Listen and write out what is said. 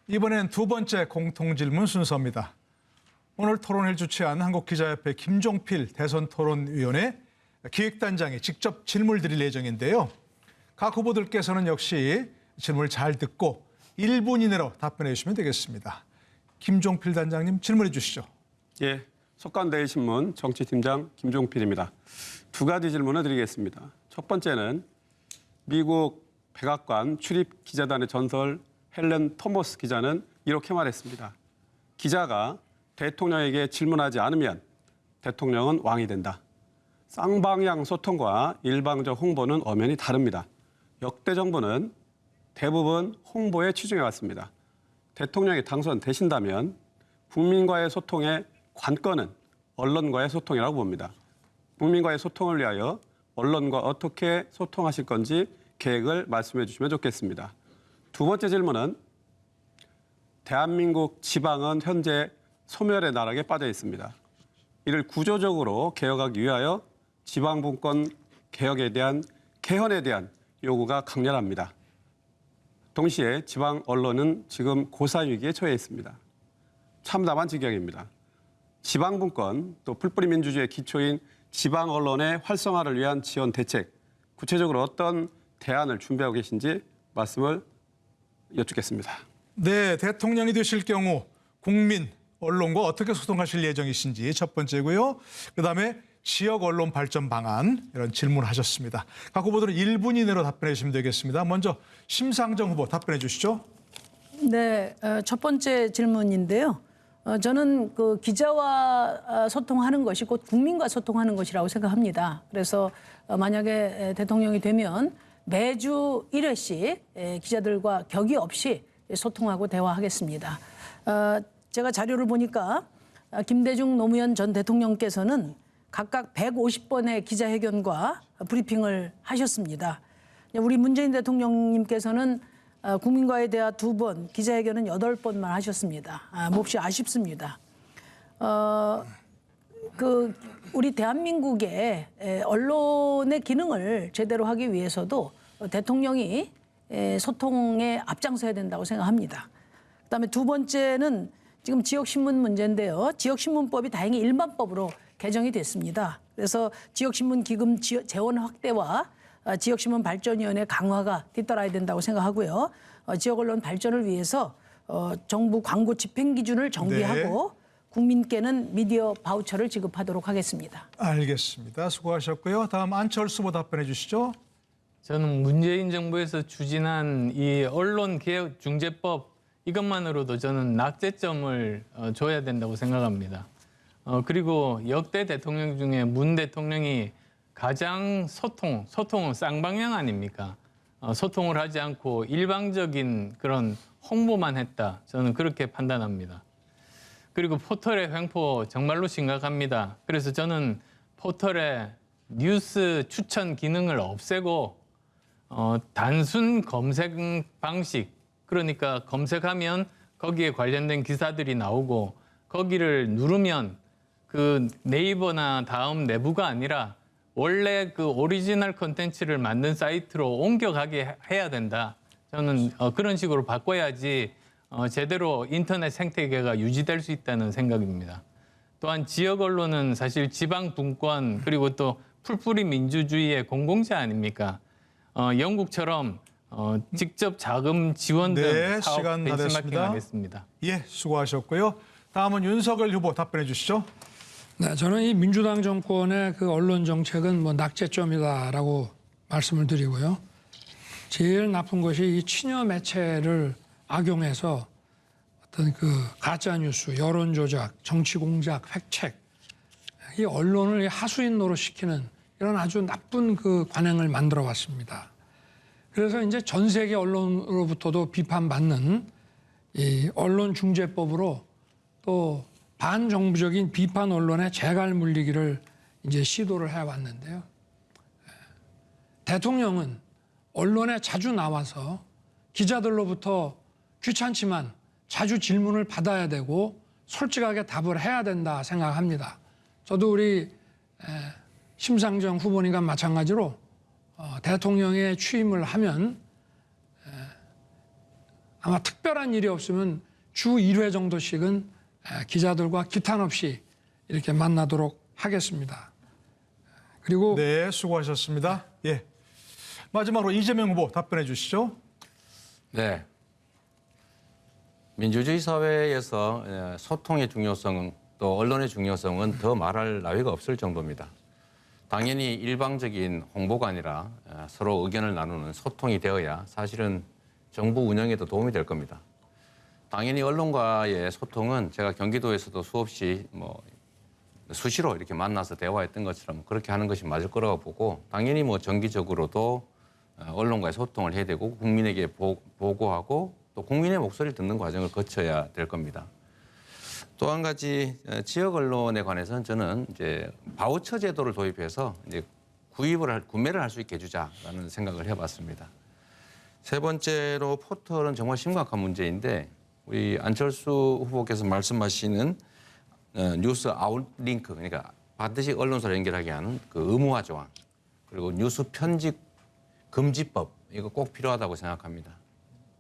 이번엔 두 번째 공통질문 순서입니다. 오늘 토론회를 주최한 한국기자협회 김종필 대선토론위원회 기획단장이 직접 질문을 드릴 예정인데요. 각 후보들께서는 역시 질문을 잘 듣고 1분 이내로 답변해 주시면 되겠습니다. 김종필 단장님 질문해 주시죠. 예, 속간대신문 정치팀장 김종필입니다. 두 가지 질문을 드리겠습니다. 첫 번째는 미국 백악관 출입 기자단의 전설 헬렌 토머스 기자는 이렇게 말했습니다. 기자가 대통령에게 질문하지 않으면 대통령은 왕이 된다. 쌍방향 소통과 일방적 홍보는 엄연히 다릅니다. 역대 정부는 대부분 홍보에 치중해 왔습니다. 대통령이 당선되신다면 국민과의 소통의 관건은 언론과의 소통이라고 봅니다. 국민과의 소통을 위하여 언론과 어떻게 소통하실 건지 계획을 말씀해 주시면 좋겠습니다. 두 번째 질문은 대한민국 지방은 현재 소멸의 나락에 빠져 있습니다. 이를 구조적으로 개혁하기 위하여 지방분권 개혁에 대한 개헌에 대한 요구가 강렬합니다. 동시에 지방 언론은 지금 고산 위기에 처해 있습니다. 참담한 지경입니다. 지방분권 또 풀뿌리 민주주의의 기초인 지방 언론의 활성화를 위한 지원 대책, 구체적으로 어떤 대안을 준비하고 계신지 말씀을 여쭙겠습니다. 네, 대통령이 되실 경우 국민, 언론과 어떻게 소통하실 예정이신지 첫 번째고요. 그다음에 지역 언론 발전 방안 이런 질문하셨습니다. 각 후보들은 1분 이내로 답변해 주시면 되겠습니다. 먼저 심상정 후보 답변해 주시죠. 네, 첫 번째 질문인데요. 저는 그 기자와 소통하는 것이 곧 국민과 소통하는 것이라고 생각합니다. 그래서 만약에 대통령이 되면 매주 1회씩 기자들과 격의 없이 소통하고 대화하겠습니다. 제가 자료를 보니까 김대중 노무현 전 대통령께서는 각각 150번의 기자회견과 브리핑을 하셨습니다. 우리 문재인 대통령님께서는 국민과의 대화 2번, 기자회견은 8번만 하셨습니다. 몹시 아쉽습니다. 우리 대한민국의 언론의 기능을 제대로 하기 위해서도 대통령이 소통에 앞장서야 된다고 생각합니다. 그다음에 두 번째는 지금 지역신문 문제인데요. 지역신문법이 다행히 일반법으로 개정이 됐습니다. 그래서 지역신문 기금 재원 확대와 지역신문 발전위원회 강화가 뒤따라야 된다고 생각하고요. 지역 언론 발전을 위해서 정부 광고 집행 기준을 정비하고 네. 국민께는 미디어 바우처를 지급하도록 하겠습니다. 알겠습니다. 수고하셨고요. 다음 안철수 후보 답변해 주시죠. 저는 문재인 정부에서 추진한 이 언론개혁중재법 이것만으로도 저는 낙제점을 줘야 된다고 생각합니다. 그리고 역대 대통령 중에 문 대통령이 가장 소통은 쌍방향 아닙니까? 소통을 하지 않고 일방적인 그런 홍보만 했다. 저는 그렇게 판단합니다. 그리고 포털의 횡포 정말로 심각합니다. 그래서 저는 포털의 뉴스 추천 기능을 없애고 단순 검색 방식, 그러니까 검색하면 거기에 관련된 기사들이 나오고 거기를 누르면 그 네이버나 다음 내부가 아니라 원래 그 오리지널 콘텐츠를 만든 사이트로 옮겨가게 해야 된다. 저는 그런 식으로 바꿔야지 제대로 인터넷 생태계가 유지될 수 있다는 생각입니다. 또한 지역 언론은 사실 지방 분권 그리고 또 풀뿌리 민주주의의 공공재 아닙니까? 영국처럼 직접 자금 지원 등 네, 사업 시간 다 벤치마킹 됐습니다. 하겠습니다. 예, 수고하셨고요. 다음은 윤석열 후보 답변해 주시죠. 네, 저는 이 민주당 정권의 그 언론 정책은 뭐 낙제점이다라고 말씀을 드리고요. 제일 나쁜 것이 이 친여 매체를 악용해서 어떤 그 가짜 뉴스, 여론 조작, 정치 공작, 팩책, 이 언론을 하수인 노릇시키는 이런 아주 나쁜 그 관행을 만들어 왔습니다. 그래서 이제 전 세계 언론으로부터도 비판받는 이 언론중재법으로 또 반정부적인 비판 언론의 재갈 물리기를 이제 시도를 해왔는데요. 대통령은 언론에 자주 나와서 기자들로부터 귀찮지만 자주 질문을 받아야 되고 솔직하게 답을 해야 된다 생각합니다. 저도 우리 심상정 후보님과 마찬가지로 대통령에 취임을 하면 아마 특별한 일이 없으면 주 1회 정도씩은 기자들과 기탄 없이 이렇게 만나도록 하겠습니다. 그리고 네, 수고하셨습니다. 예. 마지막으로 이재명 후보 답변해 주시죠. 네. 민주주의 사회에서 소통의 중요성 또 언론의 중요성은 더 말할 나위가 없을 정도입니다. 당연히 일방적인 홍보가 아니라 서로 의견을 나누는 소통이 되어야 사실은 정부 운영에도 도움이 될 겁니다. 당연히 언론과의 소통은 제가 경기도에서도 수없이 수시로 이렇게 만나서 대화했던 것처럼 그렇게 하는 것이 맞을 거라고 보고 당연히 정기적으로도 언론과의 소통을 해야 되고 국민에게 보고하고 또 국민의 목소리를 듣는 과정을 거쳐야 될 겁니다. 또 한 가지 지역 언론에 관해서는 저는 이제 바우처 제도를 도입해서 이제 구매를 할 수 있게 해주자라는 생각을 해봤습니다. 세 번째로 포털은 정말 심각한 문제인데 우리 안철수 후보께서 말씀하시는 뉴스 아웃링크 그러니까 반드시 언론사를 연결하게 하는 그 의무화 조항 그리고 뉴스 편집 금지법 이거 꼭 필요하다고 생각합니다.